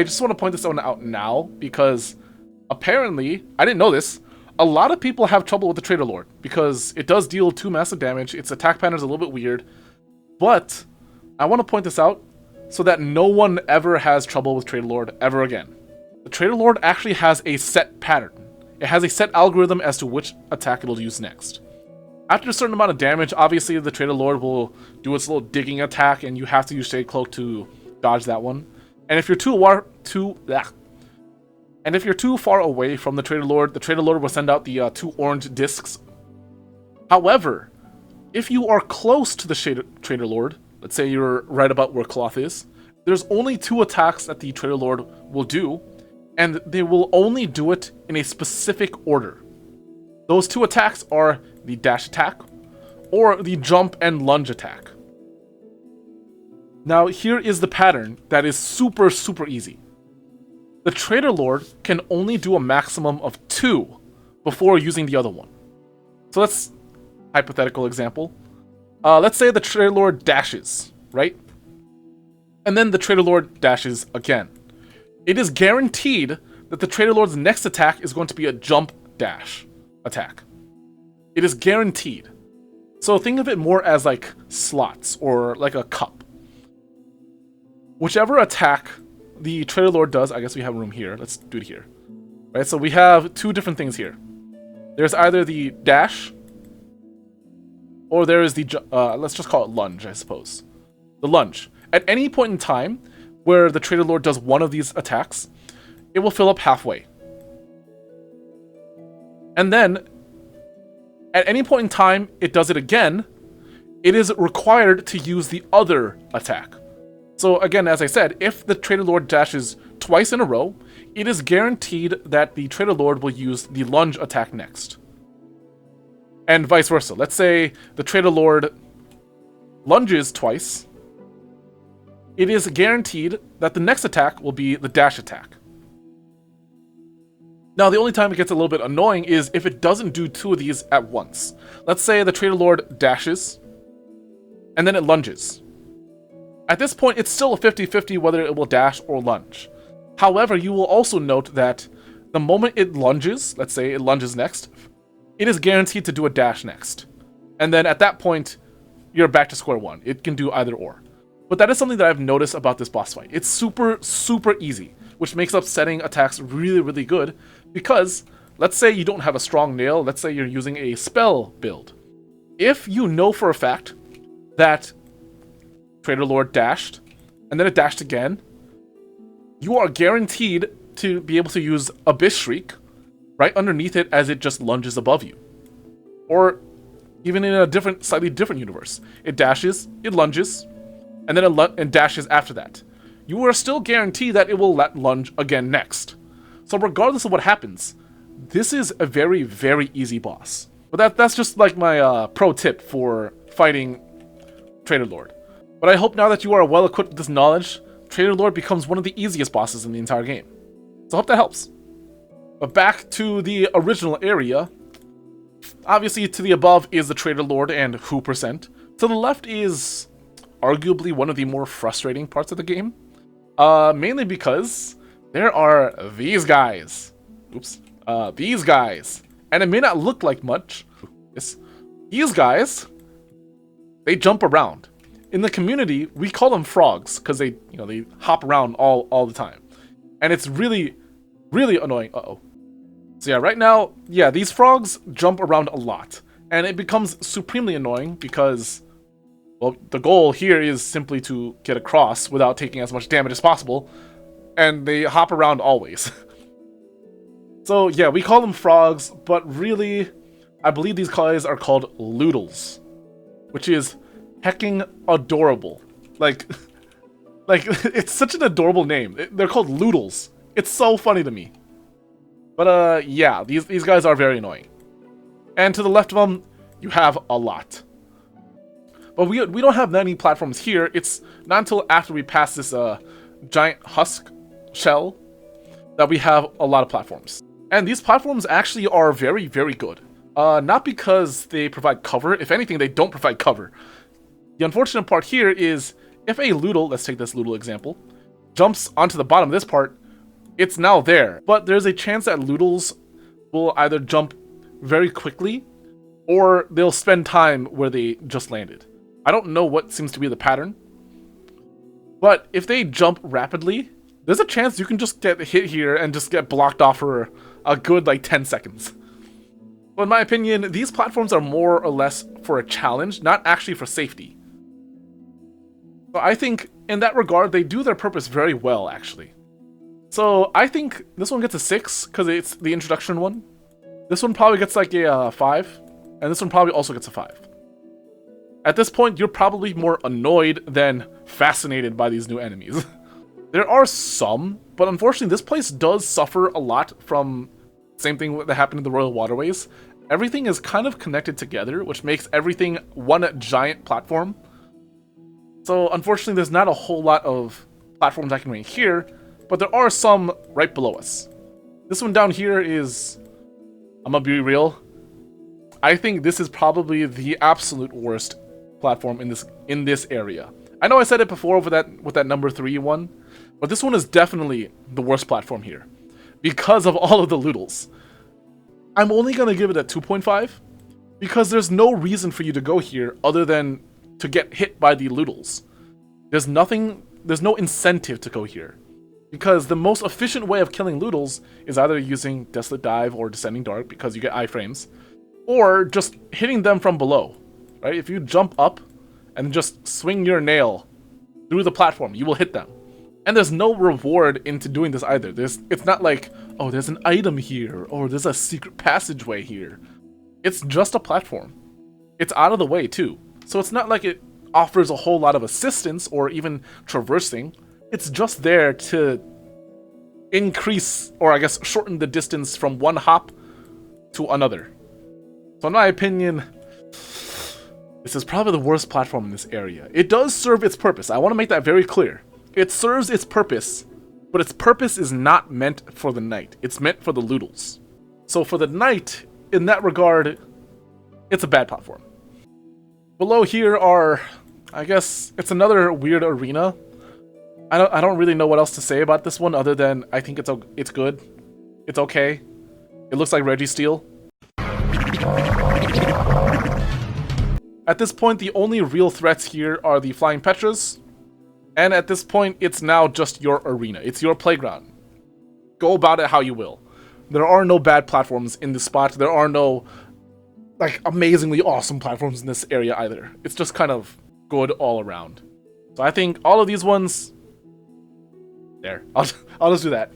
just want to point this one out now, because apparently, I didn't know this, a lot of people have trouble with the Trader Lord, because it does deal 2 massive damage, its attack pattern is a little bit weird, but I want to point this out so that no one ever has trouble with Trader Lord ever again. The Trader Lord actually has a set pattern. It has a set algorithm as to which attack it'll use next. After a certain amount of damage, obviously the Trader Lord will do its little digging attack, and you have to use Shade Cloak to dodge that one. And if you're too far away from the Trader Lord will send out the 2 orange discs. However, if you are close to the Trader Lord, let's say you're right about where Cloth is, there's only 2 attacks that the Trader Lord will do, and they will only do it in a specific order. Those 2 attacks are the dash attack or the jump and lunge attack. Now here is the pattern that is super easy. The Trader Lord can only do a maximum of 2 before using the other one. So let's hypothetical example. Let's say the Trader Lord dashes, right? And then the Trader Lord dashes again. It is guaranteed that the Trader Lord's next attack is going to be a jump dash attack. It is guaranteed. So think of it more as like slots or like a cup. Whichever attack the Trader Lord does, I guess we have room here. Let's do it here. Right, so we have 2 different things here. There's either the dash, or there is the, let's just call it lunge, I suppose. The lunge. At any point in time where the Trader Lord does one of these attacks, it will fill up halfway. And then, at any point in time it does it again, it is required to use the other attack. So again, as I said, if the Trader Lord dashes twice in a row, it is guaranteed that the Trader Lord will use the lunge attack next. And vice versa. Let's say the Trader Lord lunges twice. It is guaranteed that the next attack will be the dash attack. Now, the only time it gets a little bit annoying is if it doesn't do 2 of these at once. Let's say the Trader Lord dashes, and then it lunges. At this point, it's still a 50-50 whether it will dash or lunge. However, you will also note that the moment it lunges, let's say it lunges next, it is guaranteed to do a dash next. And then at that point, you're back to square one. It can do either or. But that is something that I've noticed about this boss fight. It's super easy, which makes upsetting attacks really good, because let's say you don't have a strong nail, let's say you're using a spell build. If you know for a fact that Trader Lord dashed, and then it dashed again, you are guaranteed to be able to use Abyss Shriek right underneath it as it just lunges above you. Or even in a slightly different universe. It dashes, it lunges, and then it dashes after that. You are still guaranteed that it will lunge again next. So regardless of what happens, this is a very easy boss. But that's just like my pro tip for fighting Trader Lord. But I hope now that you are well equipped with this knowledge, Trader Lord becomes one of the easiest bosses in the entire game. So I hope that helps. But back to the original area. Obviously, to the above is the Trader Lord and Who%. To the left is arguably one of the more frustrating parts of the game. Mainly because there are these guys. These guys. And it may not look like much. These guys, they jump around. In the community, we call them frogs because they hop around all the time. And it's really annoying. So yeah, right now, these frogs jump around a lot. And it becomes supremely annoying because, well, the goal here is simply to get across without taking as much damage as possible. And they hop around always. So yeah, we call them frogs, but really, I believe these guys are called Loodles, which is hecking adorable. Like it's such an adorable name. They're called Loodles. It's so funny to me. But yeah, these guys are very annoying. And to the left of them, you have a lot. But we don't have many platforms here. It's not until after we pass this giant husk shell that we have a lot of platforms. And these platforms actually are very good. Not because they provide cover. If anything, they don't provide cover. The unfortunate part here is if a Loodle, let's take this Loodle example, jumps onto the bottom of this part, it's now there. But there's a chance that Loodles will either jump very quickly or they'll spend time where they just landed. I don't know what seems to be the pattern. But if they jump rapidly, there's a chance you can just get hit here and just get blocked off for a good like 10 seconds. But in my opinion, these platforms are more or less for a challenge, not actually for safety. So I think in that regard, they do their purpose very well, actually. So I think this one gets a 6 because it's the introduction one. This one probably gets like a 5, and this one probably also gets a 5. At this point, you're probably more annoyed than fascinated by these new enemies. There are some, but unfortunately this place does suffer a lot from the same thing that happened in the Royal Waterways. Everything is kind of connected together, which makes everything one giant platform. So unfortunately there's not a whole lot of platforms I can rank here, but there are some right below us. This one down here is, I'm gonna be real, I think this is probably the absolute worst platform in this area. I know I said it before with that number 3 one, but this one is definitely the worst platform here because of all of the loodles. I'm only gonna give it a 2.5 because there's no reason for you to go here other than to get hit by the loodles. There's no incentive to go here because the most efficient way of killing loodles is either using Desolate Dive or Descending Dark because you get iframes, or just hitting them from below, right? If you jump up and just swing your nail through the platform, you will hit them. And there's no reward into doing this either. It's not like, oh, there's an item here, or there's a secret passageway here. It's just a platform. It's out of the way too. So it's not like it offers a whole lot of assistance or even traversing. It's just there to increase, or I guess shorten the distance from one hop to another. So in my opinion, this is probably the worst platform in this area. It does serve its purpose. I want to make that very clear. It serves its purpose, but its purpose is not meant for the knight. It's meant for the loodles. So for the knight, in that regard, it's a bad platform. Below here are, I guess, it's another weird arena. I don't really know what else to say about this one other than I think it's good. It's okay. It looks like Registeel. At this point, the only real threats here are the Flying Petras. And at this point, it's now just your arena. It's your playground. Go about it how you will. There are no bad platforms in this spot. There are no, like, amazingly awesome platforms in this area either. It's just kind of good all around. So I think all of these ones... There. I'll just do that.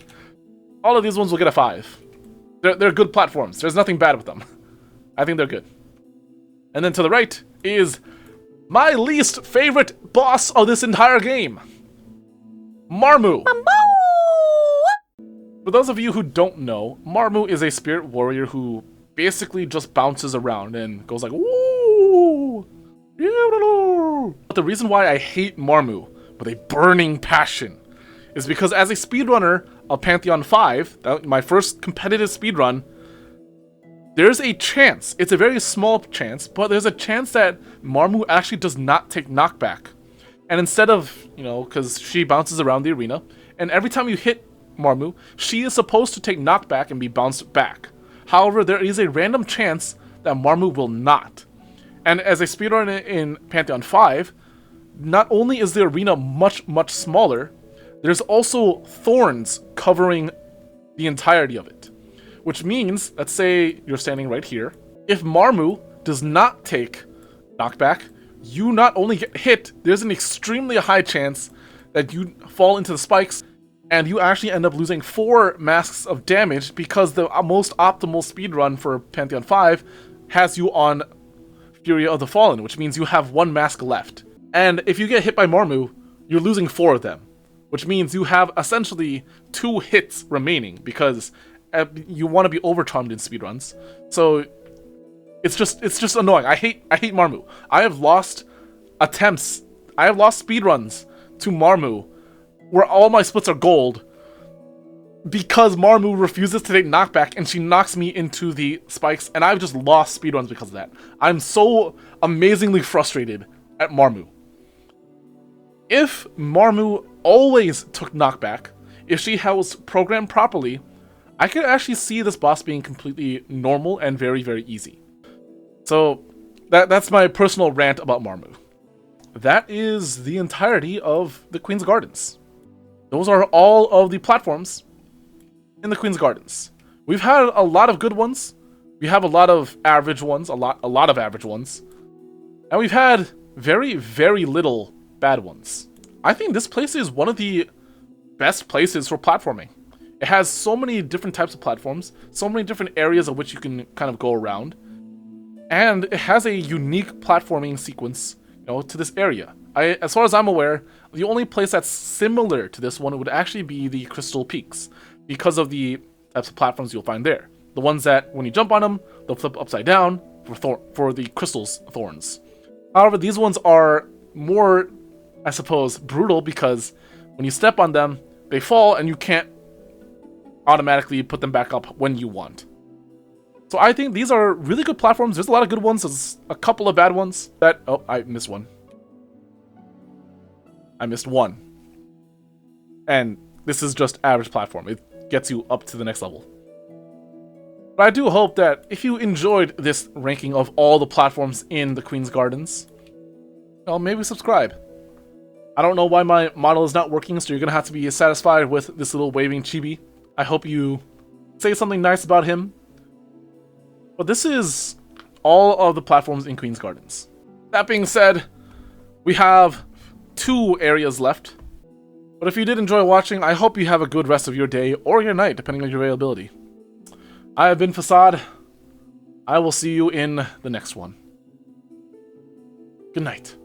All of these ones will get a 5. They're good platforms. There's nothing bad with them. I think they're good. And then to the right is my least favorite boss of this entire game. Marmu. For those of you who don't know, Marmu is a spirit warrior who basically just bounces around and goes like, woo! But the reason why I hate Marmu with a burning passion is because as a speedrunner of Pantheon 5, my first competitive speedrun, there's a chance, it's a very small chance, but there's a chance that Marmu actually does not take knockback. And instead of, because she bounces around the arena, and every time you hit Marmu, she is supposed to take knockback and be bounced back. However, there is a random chance that Marmu will not. And as a speedrunner in Pantheon 5, not only is the arena much, much smaller, there's also thorns covering the entirety of it. Which means, let's say you're standing right here. If Marmu does not take knockback, you not only get hit, there's an extremely high chance that you fall into the spikes and you actually end up losing 4 masks of damage because the most optimal speedrun for Pantheon 5 has you on Fury of the Fallen, which means you have 1 mask left. And if you get hit by Marmu, you're losing 4 of them, which means you have essentially 2 hits remaining because you want to be overcharmed in speedruns. So it's just annoying. I hate Marmu. I have lost speedruns to Marmu where all my splits are gold because Marmu refuses to take knockback and she knocks me into the spikes, and I've just lost speedruns because of that. I'm so amazingly frustrated at Marmu. If Marmu always took knockback, if she was programmed properly, I could actually see this boss being completely normal and very, very easy. So that's my personal rant about Marmu. That is the entirety of the Queen's Gardens. Those are all of the platforms in the Queen's Gardens. We've had a lot of good ones. We have a lot of average ones, a lot of average ones. And we've had very, very little bad ones. I think this place is one of the best places for platforming. It has so many different types of platforms, so many different areas of which you can kind of go around. And it has a unique platforming sequence, to this area. As far as I'm aware, the only place that's similar to this one would actually be the Crystal Peaks, because of the types of platforms you'll find there. The ones that, when you jump on them, they'll flip upside down for the crystal's thorns. However, these ones are more, I suppose, brutal, because when you step on them, they fall and you can't automatically put them back up when you want. So I think these are really good platforms. There's a lot of good ones. There's a couple of bad ones that... Oh, I missed one. I missed one. And this is just average platform. It gets you up to the next level. But I do hope that if you enjoyed this ranking of all the platforms in the Queen's Gardens, well, maybe subscribe. I don't know why my model is not working, so you're going to have to be satisfied with this little waving chibi. I hope you say something nice about him. But this is all of the platforms in Queen's Gardens. That being said, we have 2 areas left. But if you did enjoy watching, I hope you have a good rest of your day or your night, depending on your availability. I have been Facade. I will see you in the next one. Good night.